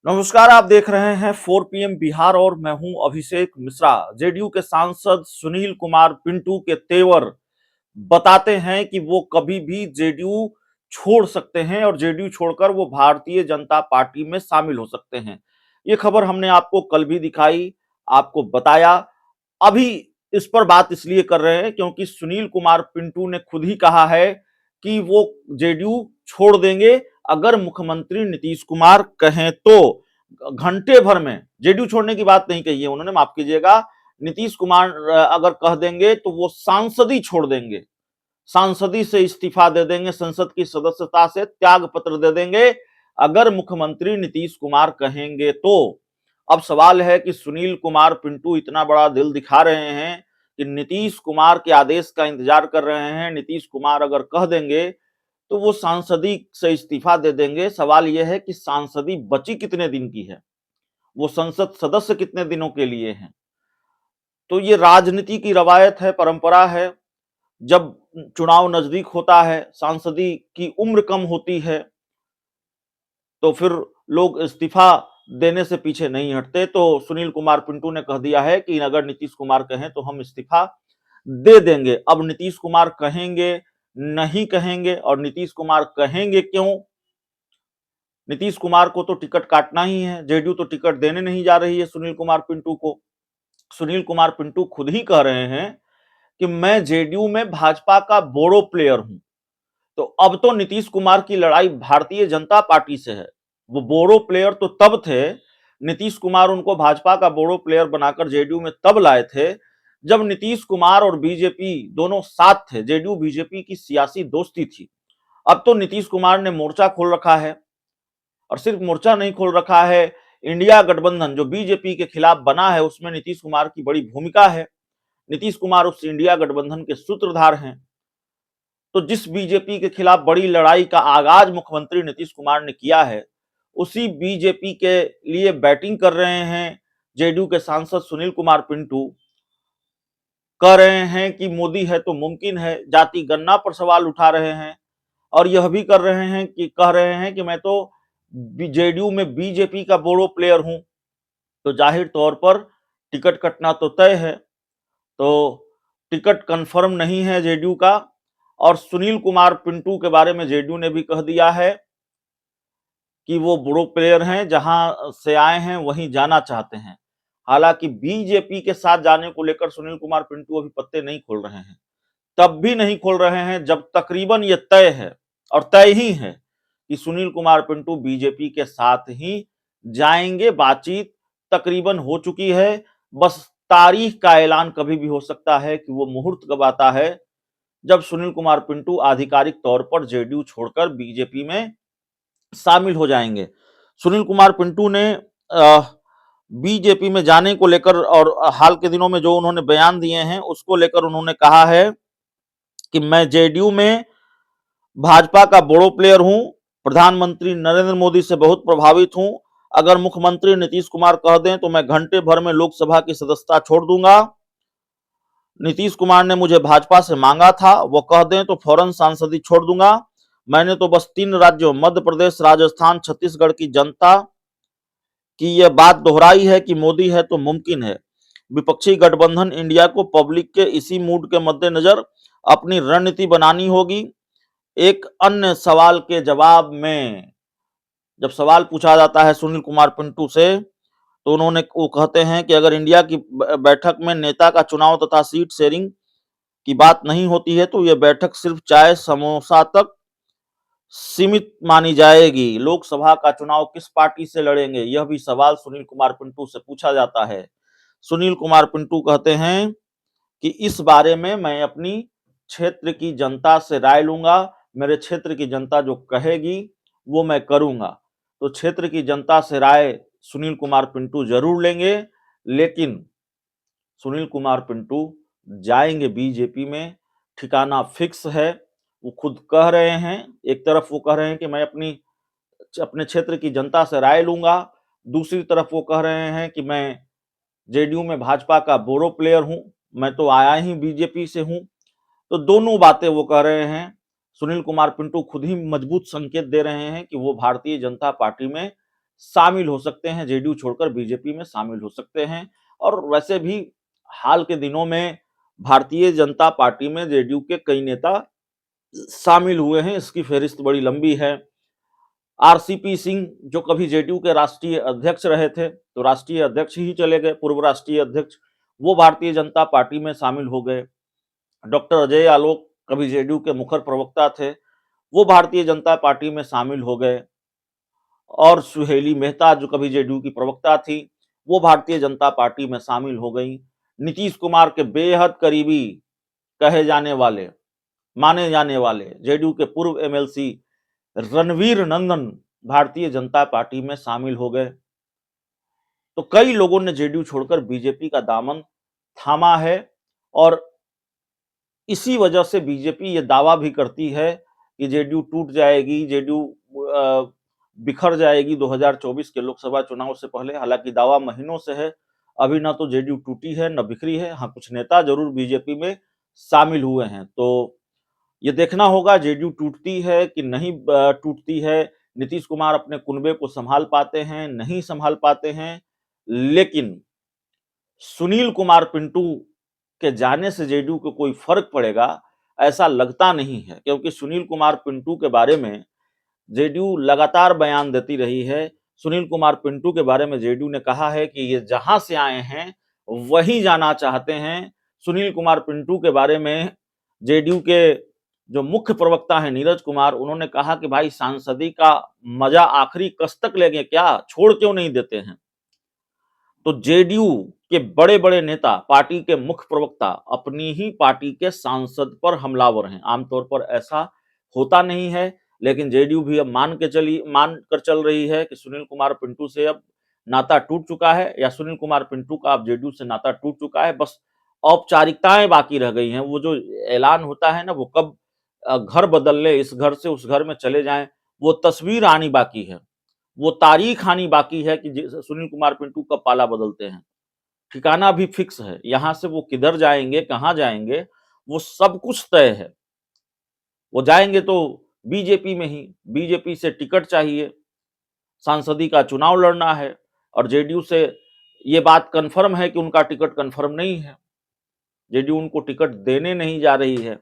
नमस्कार, आप देख रहे हैं 4 पीएम बिहार और मैं हूं अभिषेक मिश्रा। जेडीयू के सांसद सुनील कुमार पिंटू के तेवर बताते हैं कि वो कभी भी जेडीयू छोड़ सकते हैं और जेडीयू छोड़कर वो भारतीय जनता पार्टी में शामिल हो सकते हैं। ये खबर हमने आपको कल भी दिखाई, आपको बताया। अभी इस पर बात इसलिए कर रहे हैं क्योंकि सुनील कुमार पिंटू ने खुद ही कहा है कि वो जेडीयू छोड़ देंगे अगर मुख्यमंत्री नीतीश कुमार कहें तो। घंटे भर में जेडीयू छोड़ने की बात नहीं कही है उन्होंने, माफ कीजिएगा। नीतीश कुमार अगर कह देंगे तो वो सांसदी छोड़ देंगे, सांसदी से इस्तीफा दे देंगे, संसद की सदस्यता से त्याग पत्र दे देंगे अगर मुख्यमंत्री नीतीश कुमार कहेंगे तो। अब सवाल है कि सुनील कुमार पिंटू इतना बड़ा दिल दिखा रहे हैं कि नीतीश कुमार के आदेश का इंतजार कर रहे हैं। नीतीश कुमार अगर कह देंगे तो वो सांसदी से इस्तीफा दे देंगे। सवाल यह है कि सांसदी बची कितने दिन की है, वो संसद सदस्य कितने दिनों के लिए हैं। तो ये राजनीति की रवायत है, परंपरा है। जब चुनाव नजदीक होता है, सांसदी की उम्र कम होती है, तो फिर लोग इस्तीफा देने से पीछे नहीं हटते। तो सुनील कुमार पिंटू ने कह दिया है कि अगर नीतीश कुमार कहें तो हम इस्तीफा दे देंगे। अब नीतीश कुमार कहेंगे, नहीं कहेंगे, और नीतीश कुमार कहेंगे क्यों? नीतीश कुमार को तो टिकट काटना ही है, जेडीयू तो टिकट देने नहीं जा रही है सुनील कुमार पिंटू को। सुनील कुमार पिंटू खुद ही कह रहे हैं कि मैं जेडीयू में भाजपा का बोरो प्लेयर हूं। तो अब तो नीतीश कुमार की लड़ाई भारतीय जनता पार्टी से है। वो बोरो प्लेयर तो तब थे, नीतीश कुमार उनको भाजपा का बोरो प्लेयर बनाकर जेडीयू में तब लाए थे जब नीतीश कुमार और बीजेपी दोनों साथ थे, जेडीयू बीजेपी की सियासी दोस्ती थी। अब तो नीतीश कुमार ने मोर्चा खोल रखा है, और सिर्फ मोर्चा नहीं खोल रखा है, इंडिया गठबंधन जो बीजेपी के खिलाफ बना है उसमें नीतीश कुमार की बड़ी भूमिका है। नीतीश कुमार उस इंडिया गठबंधन के सूत्रधार हैं। तो जिस बीजेपी के खिलाफ बड़ी लड़ाई का आगाज मुख्यमंत्री नीतीश कुमार ने किया है, उसी बीजेपी के लिए बैटिंग कर रहे हैं जेडीयू के सांसद सुनील कुमार पिंटू। कह रहे हैं कि मोदी है तो मुमकिन है, जाति गणना पर सवाल उठा रहे हैं, और यह भी कर रहे हैं कि कह रहे हैं कि मैं तो जेडीयू में बीजेपी का बोरो प्लेयर हूं। तो जाहिर तौर पर टिकट कटना तो तय है। तो टिकट कंफर्म नहीं है जेडीयू का। और सुनील कुमार पिंटू के बारे में जेडीयू ने भी कह दिया है कि वो बोरो प्लेयर हैं, जहां से आए हैं वहीं जाना चाहते हैं। हालांकि बीजेपी के साथ जाने को लेकर सुनील कुमार पिंटू अभी पत्ते नहीं खोल रहे हैं, तब भी नहीं खोल रहे हैं जब तकरीबन ये तय है, और तय ही है, कि सुनील कुमार पिंटू बीजेपी के साथ ही जाएंगे। बातचीत तकरीबन हो चुकी है, बस तारीख का ऐलान कभी भी हो सकता है कि वो मुहूर्त कब आता है जब सुनील कुमार पिंटू आधिकारिक तौर पर जेडीयू छोड़कर बीजेपी में शामिल हो जाएंगे। सुनील कुमार पिंटू ने बीजेपी में जाने को लेकर और हाल के दिनों में जो उन्होंने बयान दिए हैं उसको लेकर उन्होंने कहा है कि मैं जेडीयू में भाजपा का बड़ो प्लेयर हूं, प्रधानमंत्री नरेंद्र मोदी से बहुत प्रभावित हूं। अगर मुख्यमंत्री नीतीश कुमार कह दें तो मैं घंटे भर में लोकसभा की सदस्यता छोड़ दूंगा। नीतीश कुमार ने मुझे भाजपा से मांगा था, वो कह दें तो फौरन सांसदी छोड़ दूंगा। मैंने तो बस 3 राज्यों मध्य प्रदेश, राजस्थान, छत्तीसगढ़ की जनता की यह बात दोहराई है कि मोदी है तो मुमकिन है। विपक्षी गठबंधन इंडिया को पब्लिक के इसी मूड के मद्देनजर अपनी रणनीति बनानी होगी। एक अन्य सवाल के जवाब में जब सवाल पूछा जाता है सुनील कुमार पिंटू से, तो उन्होंने वो कहते हैं कि अगर इंडिया की बैठक में नेता का चुनाव तथा सीट शेयरिंग की बात नहीं होती है तो यह बैठक सिर्फ चाय समोसा तक सीमित मानी जाएगी। लोकसभा का चुनाव किस पार्टी से लड़ेंगे, यह भी सवाल सुनील कुमार पिंटू से पूछा जाता है। सुनील कुमार पिंटू कहते हैं कि इस बारे में मैं अपनी क्षेत्र की जनता से राय लूंगा, मेरे क्षेत्र की जनता जो कहेगी वो मैं करूंगा। तो क्षेत्र की जनता से राय सुनील कुमार पिंटू जरूर लेंगे, लेकिन सुनील कुमार पिंटू जाएंगे बीजेपी में, ठिकाना फिक्स है। वो खुद कह रहे हैं, एक तरफ वो कह रहे हैं कि मैं अपने क्षेत्र की जनता से राय लूंगा, दूसरी तरफ वो कह रहे हैं कि मैं जेडीयू में भाजपा का बोरो प्लेयर हूं, मैं तो आया ही बीजेपी से हूं। तो दोनों बातें वो कह रहे हैं। सुनील कुमार पिंटू खुद ही मजबूत संकेत दे रहे हैं कि वो भारतीय जनता पार्टी में शामिल हो सकते हैं, जेडीयू छोड़कर बीजेपी में शामिल हो सकते हैं। और वैसे भी हाल के दिनों में भारतीय जनता पार्टी में जेडीयू के कई नेता शामिल हुए हैं, इसकी फहरिस्त बड़ी लंबी है। आरसीपी सिंह जो कभी जेडीयू के राष्ट्रीय अध्यक्ष रहे थे, तो राष्ट्रीय अध्यक्ष ही चले गए, पूर्व राष्ट्रीय अध्यक्ष, वो भारतीय जनता पार्टी में शामिल हो गए। डॉक्टर अजय आलोक कभी जेडीयू के मुखर प्रवक्ता थे, वो भारतीय जनता पार्टी में शामिल हो गए। और सुहेली मेहता जो कभी जेडीयू की प्रवक्ता थी, वो भारतीय जनता पार्टी में शामिल हो गई। नीतीश कुमार के बेहद करीबी कहे जाने वाले, माने जाने वाले जेडीयू के पूर्व एमएलसी रणवीर नंदन भारतीय जनता पार्टी में शामिल हो गए। तो कई लोगों ने जेडीयू छोड़कर बीजेपी का दामन थामा है और इसी वजह से बीजेपी ये दावा भी करती है कि जेडीयू टूट जाएगी, जेडीयू बिखर जाएगी 2024 के लोकसभा चुनाव से पहले। हालांकि दावा महीनों से है, अभी ना तो जेडीयू टूटी है न बिखरी है। हाँ, कुछ नेता जरूर बीजेपी में शामिल हुए हैं, तो ये देखना होगा जेडीयू टूटती है कि नहीं टूटती है। नीतीश कुमार अपने कुनबे को संभाल पाते हैं, नहीं संभाल पाते हैं। लेकिन सुनील कुमार पिंटू के जाने से जेडीयू को कोई फर्क पड़ेगा ऐसा लगता नहीं है, क्योंकि सुनील कुमार पिंटू के बारे में जेडीयू लगातार बयान देती रही है। सुनील कुमार पिंटू के बारे में जेडीयू ने कहा है कि ये जहां से आए हैं वहीं जाना चाहते हैं। सुनील कुमार पिंटू के बारे में जेडीयू के जो मुख्य प्रवक्ता हैं नीरज कुमार, उन्होंने कहा कि भाई सांसदी का मजा आखिरी कस तक लेंगे क्या, छोड़ क्यों नहीं देते हैं। तो जेडीयू के बड़े बड़े नेता, पार्टी के मुख्य प्रवक्ता अपनी ही पार्टी के सांसद पर हमलावर हैं। आमतौर पर ऐसा होता नहीं है, लेकिन जेडीयू भी अब मान कर चल रही है कि सुनील कुमार पिंटू से अब नाता टूट चुका है, या सुनील कुमार पिंटू का अब जेडीयू से नाता टूट चुका है। बस औपचारिकताएं बाकी रह गई हैं। वो जो ऐलान होता है ना, वो कब घर बदल ले, इस घर से उस घर में चले जाएं, वो तस्वीर आनी बाकी है, वो तारीख आनी बाकी है कि सुनील कुमार पिंटू कब पाला बदलते हैं। ठिकाना भी फिक्स है, यहां से वो किधर जाएंगे, कहां जाएंगे, वो सब कुछ तय है। वो जाएंगे तो बीजेपी में ही, बीजेपी से टिकट चाहिए, सांसदी का चुनाव लड़ना है। और जेडीयू से ये बात कंफर्म है कि उनका टिकट कंफर्म नहीं है, जेडीयू उनको टिकट देने नहीं जा रही है।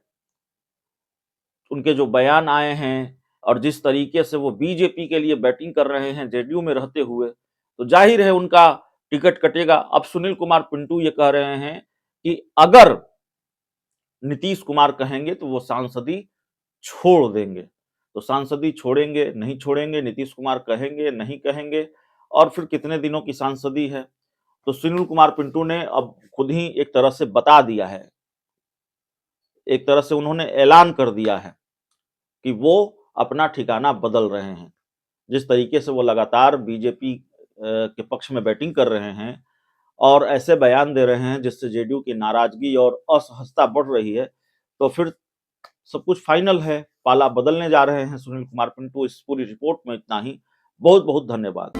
उनके जो बयान आए हैं और जिस तरीके से वो बीजेपी के लिए बैटिंग कर रहे हैं जेडीयू में रहते हुए, तो जाहिर है उनका टिकट कटेगा। अब सुनील कुमार पिंटू ये कह रहे हैं कि अगर नीतीश कुमार कहेंगे तो वो सांसदी छोड़ देंगे। तो सांसदी छोड़ेंगे नहीं छोड़ेंगे, नीतीश कुमार कहेंगे नहीं कहेंगे, और फिर कितने दिनों की सांसदी है। तो सुनील कुमार पिंटू ने अब खुद ही एक तरह से बता दिया है, एक तरह से उन्होंने ऐलान कर दिया है कि वो अपना ठिकाना बदल रहे हैं। जिस तरीके से वो लगातार बीजेपी के पक्ष में बैटिंग कर रहे हैं और ऐसे बयान दे रहे हैं जिससे जेडीयू की नाराजगी और असहजता बढ़ रही है, तो फिर सब कुछ फाइनल है, पाला बदलने जा रहे हैं सुनील कुमार पिंटू। इस पूरी रिपोर्ट में इतना ही। बहुत बहुत धन्यवाद।